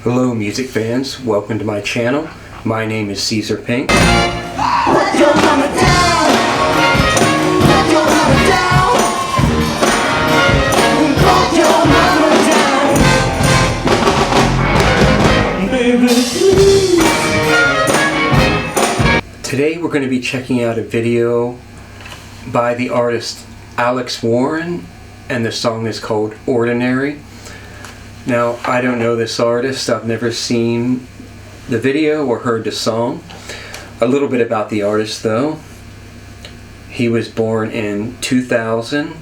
Hello music fans, welcome to my channel. My name is Caesar Pink. Let your mama down. Let your mama down. Let your mama down. Baby, please. Today we're going to be checking out a video by the artist Alex Warren, and the song is called Ordinary. Now, I don't know this artist. I've never seen the video or heard the song. A little bit about the artist though. He was born in 2000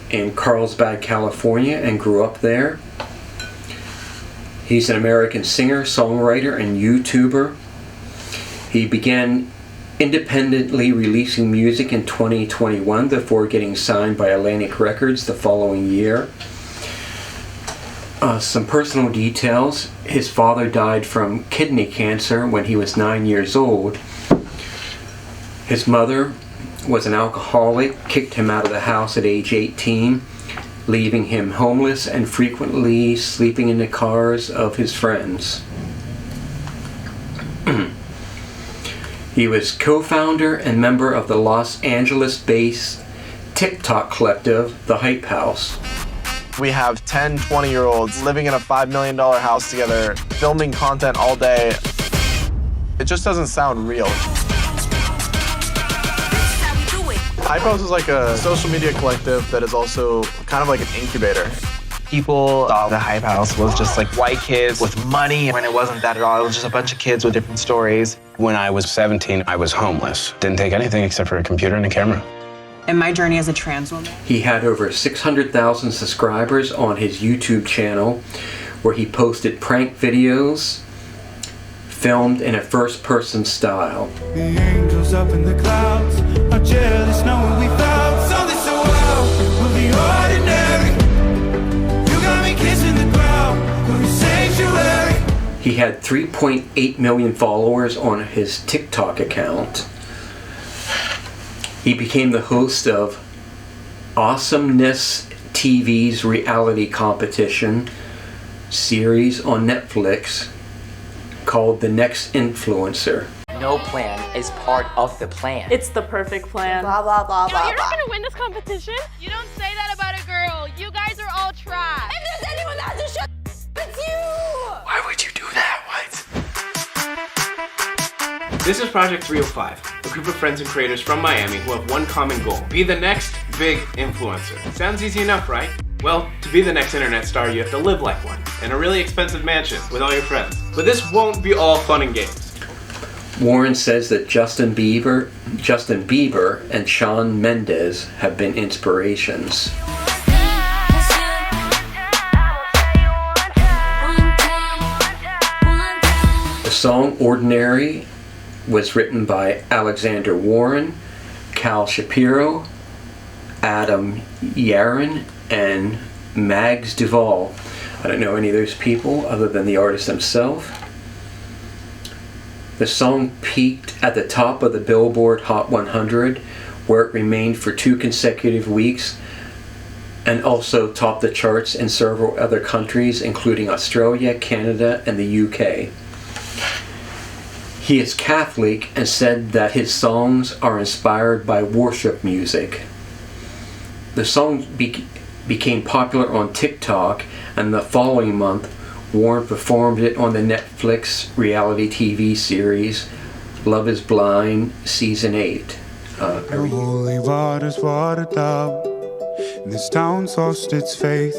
in Carlsbad, California, and grew up there. He's an American singer, songwriter, and YouTuber. He began independently releasing music in 2021 before getting signed by Atlantic Records the following year. Some personal details. His father died from kidney cancer when he was 9 years old. His mother was an alcoholic, kicked him out of the house at age 18, leaving him homeless and frequently sleeping in the cars of his friends. He was co-founder and member of the Los Angeles-based TikTok collective, The Hype House. We have 10, 20-year-olds living in a $5 million house together, filming content all day. It just doesn't sound real. Hype House is like a social media collective that is also kind of like an incubator. People thought the Hype House was just like white kids with money, when it wasn't that at all. It was just a bunch of kids with different stories. When I was 17, I was homeless. Didn't take anything except for a computer and a camera. In my journey as a trans woman. He had over 600,000 subscribers on his YouTube channel, where he posted prank videos filmed in a first-person style. The angels up in the clouds are jealous knowing we found something so wild. We'll be ordinary. You got me kissing the ground. We'll be sanctuary. He had 3.8 million followers on his TikTok account. He became the host of Awesomeness TV's reality competition series on Netflix called The Next Influencer. No plan is part of the plan. It's the perfect plan. Blah, blah, blah, blah, You're blah. not gonna win this competition. You don't say that about a girl. You guys are all trash. If there's anyone that has to shut, it's you! Why would you do that, White? This is Project 305, a group of friends and creators from Miami who have one common goal: be the next big influencer. Sounds easy enough, right? Well, to be the next internet star, you have to live like one, in a really expensive mansion with all your friends. But this won't be all fun and games. Warren says that Justin Bieber and Shawn Mendes have been inspirations. The song Ordinary was written by Alexander Warren, Cal Shapiro, Adam Yaron, and Mags Duvall. I don't know any of those people other than the artist himself. The song peaked at the top of the Billboard Hot 100, where it remained for 2 consecutive weeks, and also topped the charts in several other countries, including Australia, Canada, and the UK. He is Catholic and said that his songs are inspired by worship music. The song became popular on TikTok, and the following month, Warren performed it on the Netflix reality TV series Love is Blind Season 8. The holy water's watered down. This town's lost its faith.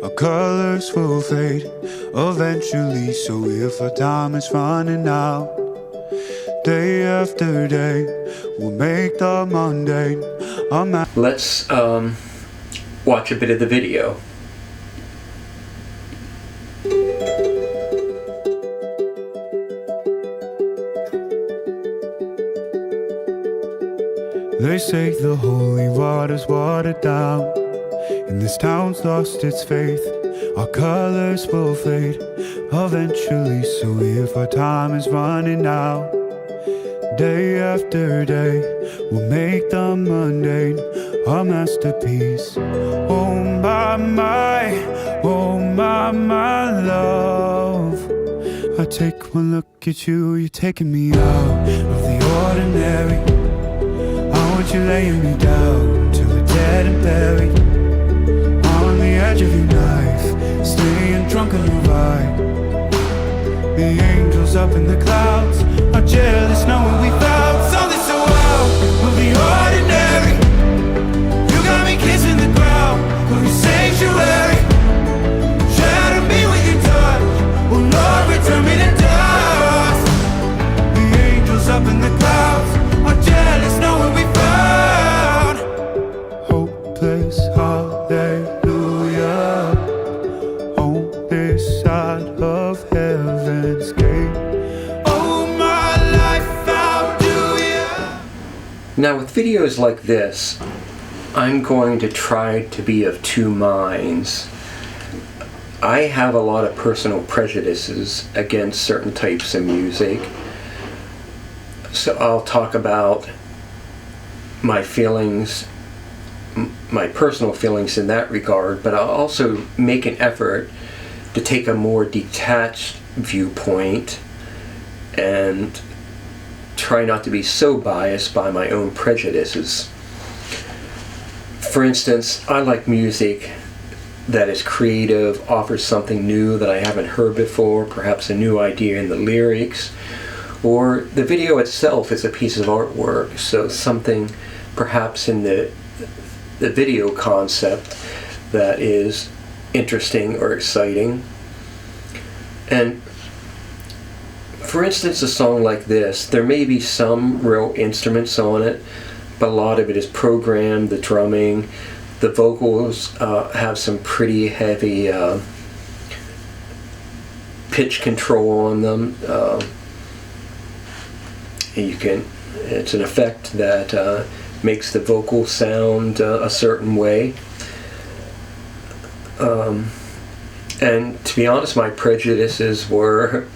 Our colors will fade eventually. So if our time is running out, day after day, we'll make the mundane. Let's watch a bit of the video. They say the holy water's watered down, and this town's lost its faith. Our colors will fade eventually. So if our time is running out, day after day, we'll make the mundane our masterpiece. Oh my, oh my love. take one look at you, you're taking me out of the ordinary. I want you laying me down till we're dead and buried. On the edge of your knife, staying drunk on your vibe. The angels up in the clouds are jealous knowing we found something so wild. We'll be ordinary. You got me kissing the ground, will your sanctuary. Shatter me with your touch, oh Lord, return me to dust. The angels up in the clouds are jealous knowing we found hopeless hallelujah on this side of heaven's gate. Oh, my life, how do you? Now with videos like this, I'm going to try to be of two minds. I have a lot of personal prejudices against certain types of music. So I'll talk about my feelings, my personal feelings in that regard, but I'll also make an effort to take a more detached viewpoint and try not to be so biased by my own prejudices. For instance, I like music that is creative, offers something new that I haven't heard before, perhaps a new idea in the lyrics, or the video itself is a piece of artwork, so something perhaps in the video concept that is interesting or exciting. And for instance, a song like this, there may be some real instruments on it, but a lot of it is programmed, the drumming, the vocals have some pretty heavy pitch control on them. It's an effect that makes the vocal sound a certain way. And to be honest, my prejudices were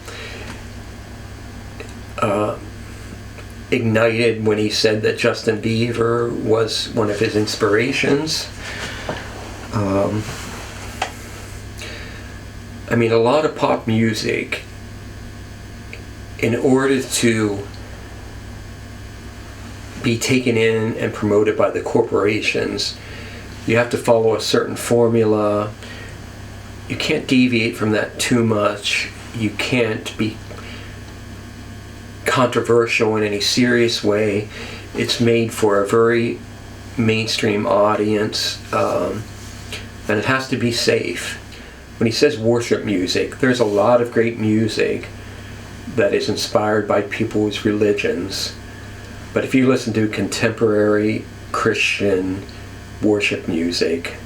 ignited when he said that Justin Bieber was one of his inspirations. I mean, a lot of pop music, in order to be taken in and promoted by the corporations, you have to follow a certain formula. You can't deviate from that too much. You can't be controversial in any serious way. It's made for a very mainstream audience, and it has to be safe. When he says worship music, there's a lot of great music that is inspired by people's religions. But if you listen to contemporary Christian worship music,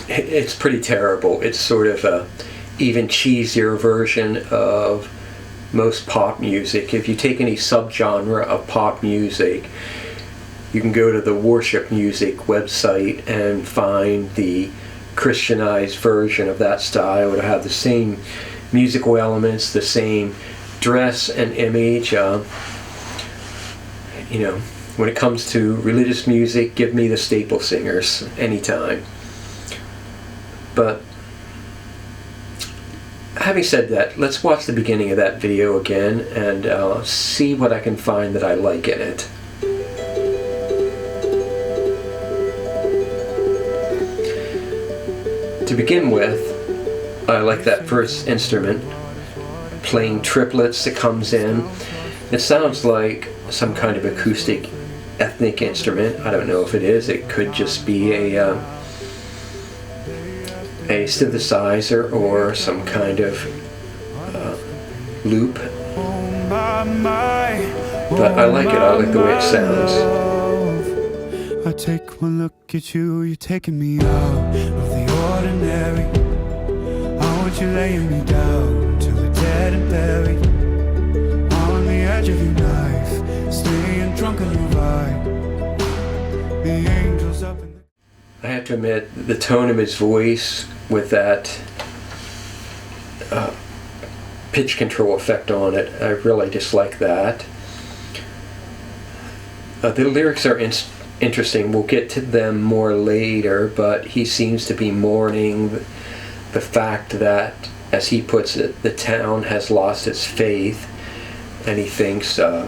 it's pretty terrible. It's sort of a even cheesier version of most pop music. If you take any subgenre of pop music, you can go to the worship music website and find the Christianized version of that style. It'll have the same musical elements, the same dress and image. When it comes to religious music, give me the staple singers anytime. But having said that, let's watch the beginning of that video again and see what I can find that I like in it. To begin with, I like that first instrument, playing triplets that comes in. It sounds like some kind of acoustic ethnic instrument. I don't know if it is. It could just be a synthesizer or some kind of loop. But I like it. I like the way it sounds. I take one look at you, you're taking me out of the ordinary. I want you laying me down till we're dead and buried. On the edge of your knife, staying drunk on your vibe. The angels up in the... I have to admit, the tone of his voice with that pitch control effect on it, I really dislike that. The lyrics are interesting. We'll get to them more later, but he seems to be mourning the fact that as he puts it, the town has lost its faith, and he thinks the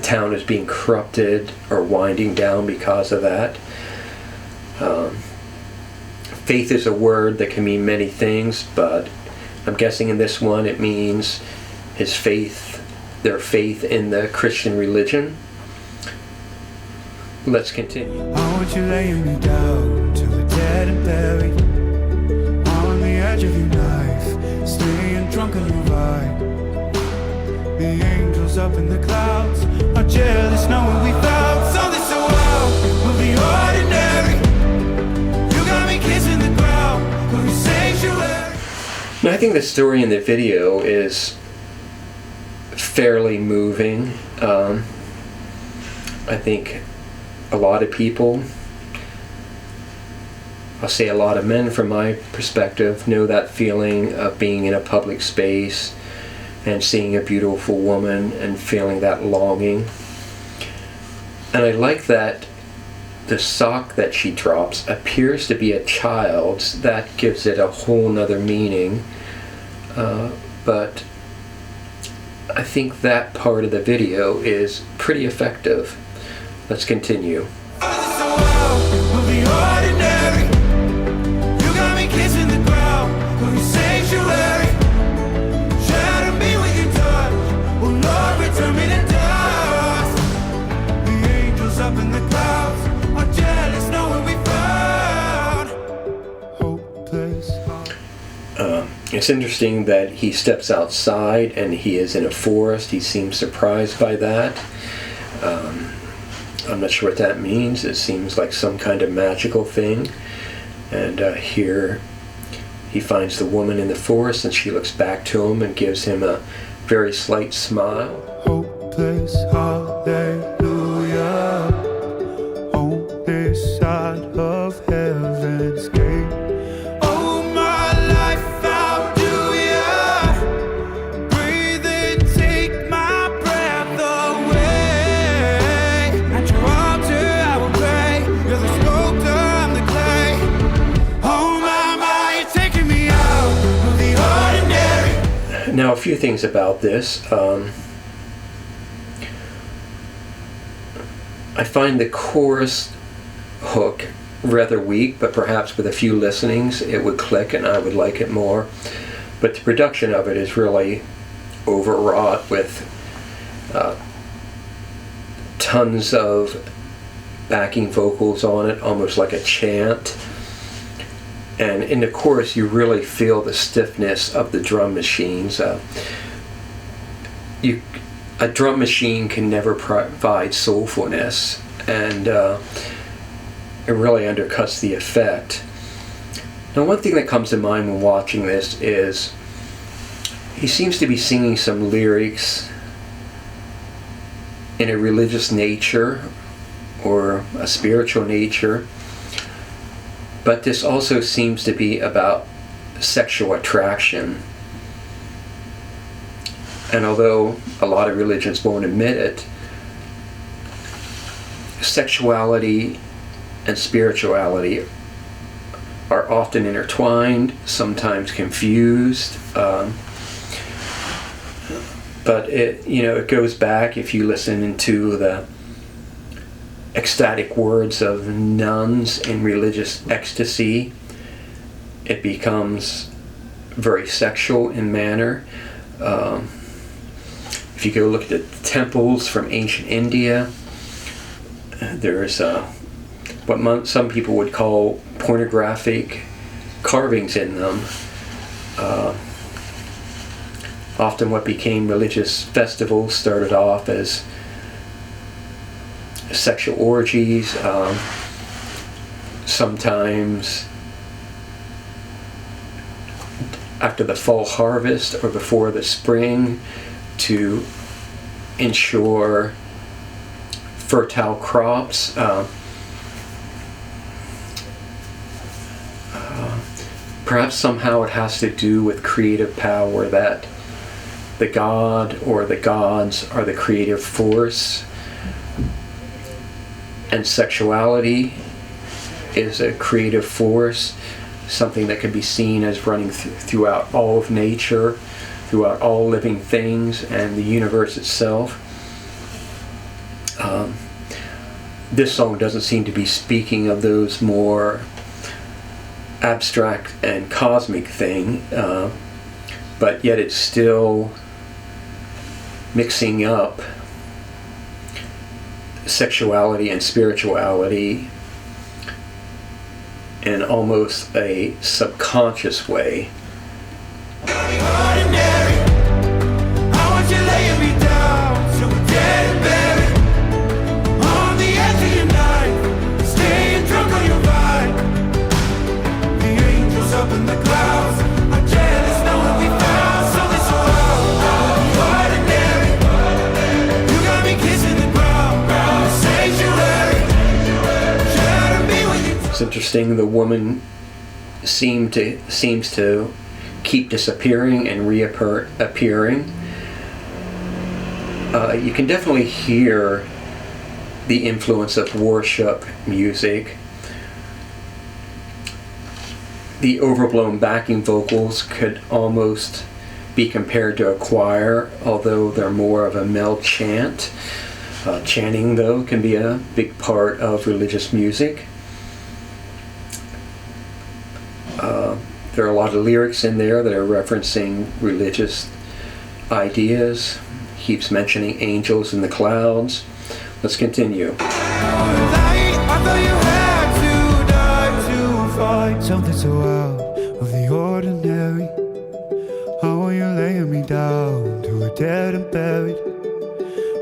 town is being corrupted or winding down because of that. Faith is a word that can mean many things, but I'm guessing in this one it means his faith, their faith in the Christian religion. Let's continue. I want you laying me down till we're dead and buried, on the edge of your knife, staying drunk on your vibe. The angels up in the clouds are jealous knowing we found something so wild. We'll be ordinary. You got me kissing the ground, we'll be sanctuary. Now, I think the story in the video is fairly moving. I think a lot of people, I'll say a lot of men from my perspective, know that feeling of being in a public space and seeing a beautiful woman and feeling that longing. And I like that the sock that she drops appears to be a child's. That gives it a whole nother meaning. But I think that part of the video is pretty effective. Let's continue. We'll be ordinary. You got me kissing the ground, we'll be sanctuary. Shadow me with your touch, oh Lord, return me to dust. The angels up in the clouds are jealous knowing we found hopeless. It's interesting that he steps outside and he is in a forest. He seems surprised by that. I'm not sure what that means. It seems like some kind of magical thing. And here he finds the woman in the forest, and she looks back to him and gives him a very slight smile. Hopeless, hallelujah. On this side of heaven's gate. Oh, my life, how do ya? Breathe and take my breath away. At your altar I will pray. You're the sculptor, I'm the clay. Oh, my, you're taking me out of the ordinary. Now, a few things about this. I find the chorus hook rather weak, but perhaps with a few listenings it would click and I would like it more. But the production of it is really overwrought with tons of backing vocals on it, almost like a chant. And in the chorus you really feel the stiffness of the drum machines. A drum machine can never provide soulfulness, and it really undercuts the effect. Now, one thing that comes to mind when watching this is he seems to be singing some lyrics in a religious nature or a spiritual nature, but this also seems to be about sexual attraction. And although a lot of religions won't admit it, sexuality and spirituality are often intertwined, sometimes confused. But it goes back, if you listen into the ecstatic words of nuns in religious ecstasy, it becomes very sexual in manner. If you go look at the temples from ancient India, there's what some people would call pornographic carvings in them. Often what became religious festivals started off as sexual orgies, sometimes after the fall harvest or before the spring, to ensure fertile crops. Perhaps somehow it has to do with creative power, that the god or the gods are the creative force, and sexuality is a creative force. something that could be seen as running throughout all of nature, throughout all living things and the universe itself. This song doesn't seem to be speaking of those more abstract and cosmic thing, but yet it's still mixing up sexuality and spirituality in almost a subconscious way. It's interesting, the woman seems to keep disappearing and reappearing. You can definitely hear the influence of worship music. The overblown backing vocals could almost be compared to a choir, although they're more of a male chant. Chanting, though, can be a big part of religious music. There are a lot of lyrics in there that are referencing religious ideas. Keeps mentioning angels in the clouds. Let's continue. Something so out of the ordinary. How are you laying me down to a dead and buried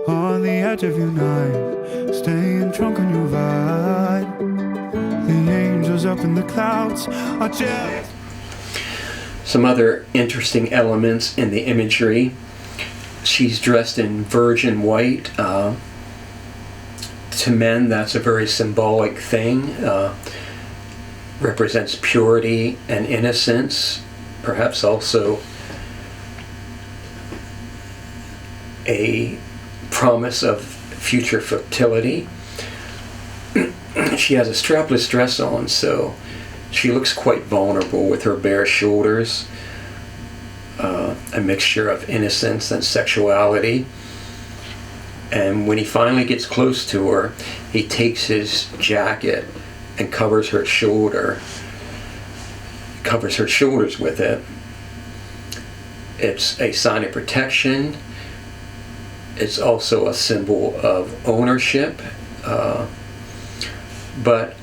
on the edge of your night, staying drunk on your vibe. The angels up in the clouds are jealous. Some other interesting elements in the imagery. She's dressed in virgin white. To men, that's a very symbolic thing. Represents purity and innocence, perhaps also a promise of future fertility. She has a strapless dress on, so she looks quite vulnerable with her bare shoulders. A mixture of innocence and sexuality. And when he finally gets close to her, he takes his jacket and covers her shoulders with it. It's a sign of protection. It's also a symbol of ownership. But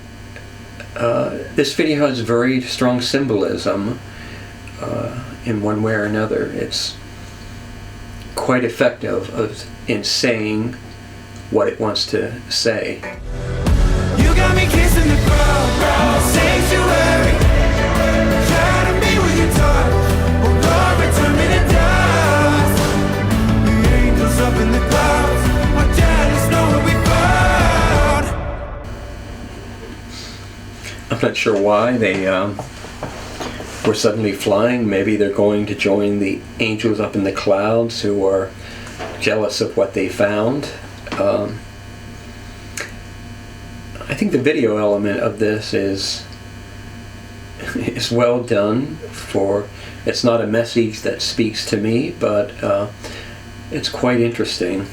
this video has very strong symbolism in one way or another. It's quite effective in saying what it wants to say. You got me kissing the ground, sanctuary. Shadow me with your touch, oh Lord, return me to dust. The angels up in the clouds are jealous, know what we found. I'm not sure why they were suddenly flying. Maybe they're going to join the angels up in the clouds who are jealous of what they found. I think the video element of this is well done. It's not a message that speaks to me, but it's quite interesting.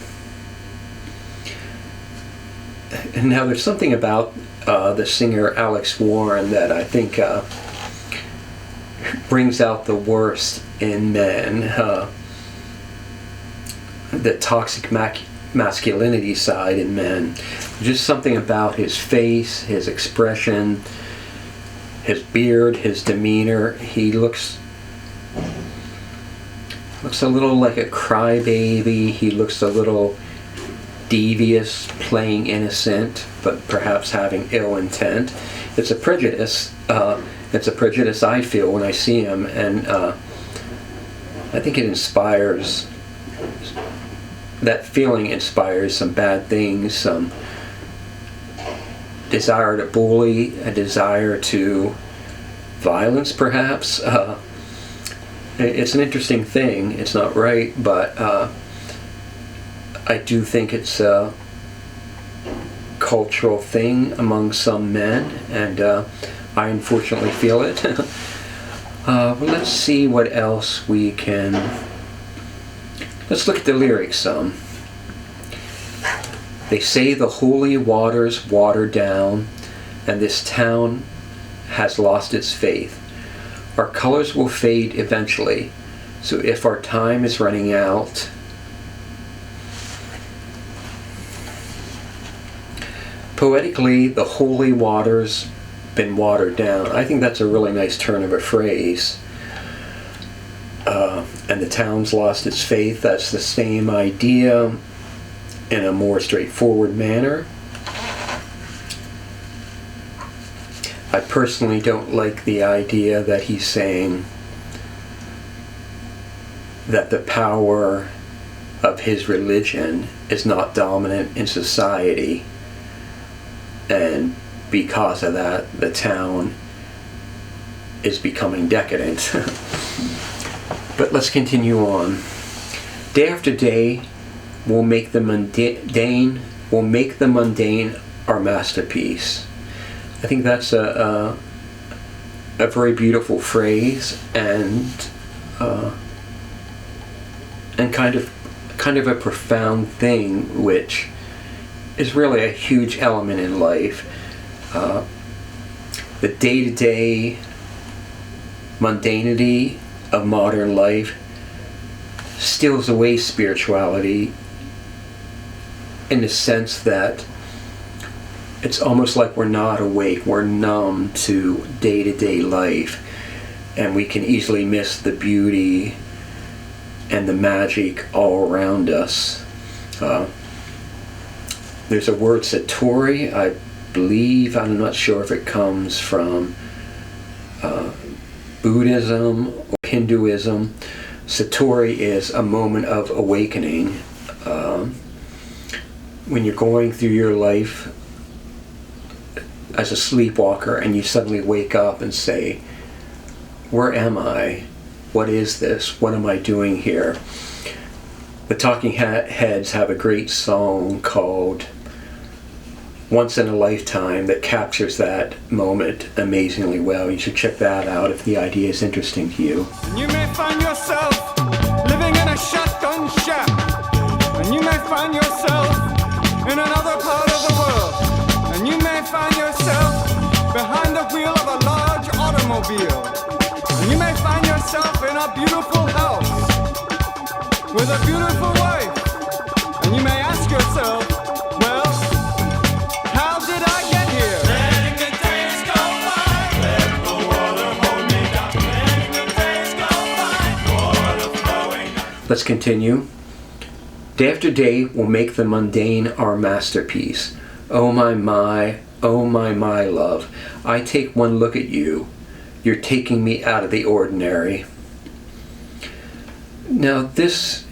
And now there's something about the singer Alex Warren that I think brings out the worst in men. The toxic masculinity side in men. Just something about his face, his expression, his beard, his demeanor. He looks a little like a crybaby. He looks a little devious, playing innocent, but perhaps having ill intent. It's a prejudice. It's a prejudice I feel when I see him, and I think it inspires. That feeling inspires some bad things, some desire to bully, a desire to violence, perhaps. It's an interesting thing. It's not right, but I do think it's a cultural thing among some men, and I unfortunately feel it. But let's see what else we can... Let's look at the lyrics some. They say the holy waters water down, and this town has lost its faith. Our colors will fade eventually, so if our time is running out, poetically, the holy waters been watered down. I think that's a really nice turn of a phrase. And the town's lost its faith. That's the same idea in a more straightforward manner. I personally don't like the idea that he's saying that the power of his religion is not dominant in society, and because of that, the town is becoming decadent. But let's continue on. Day after day, we'll make the mundane our masterpiece. I think that's a very beautiful phrase, and kind of a profound thing, which is really a huge element in life. The day-to-day mundanity of modern life steals away spirituality, in the sense that it's almost like we're not awake, we're numb to day-to-day life, and we can easily miss the beauty and the magic all around us. There's a word Satori, I believe, I'm not sure if it comes from Buddhism or Hinduism. Satori is a moment of awakening. When you're going through your life as a sleepwalker and you suddenly wake up and say, where am I? What is this? What am I doing here? The Talking Heads have a great song called Once in a Lifetime that captures that moment amazingly well. You should check that out if the idea is interesting to you. You may find yourself living in a shotgun shack, and you may find yourself in another part of the world, and you may find yourself behind the wheel of a large automobile, and you may find yourself in a beautiful house with a beautiful wife, and you may ask yourself, well, how did I get here? Letting the days go by, let the water hold me down. Letting the days go by, water flowing down. Let's continue. Day after day, we'll make the mundane our masterpiece. Oh my, love. I take one look at you. You're taking me out of the ordinary. Now this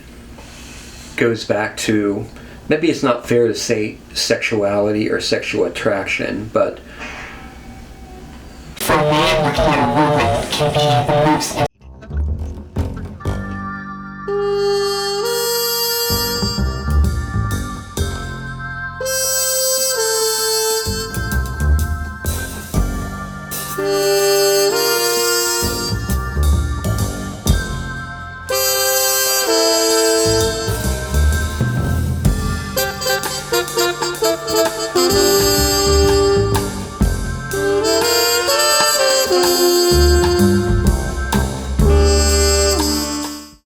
goes back to, maybe it's not fair to say sexuality or sexual attraction, but for a man looking at a woman can be the most...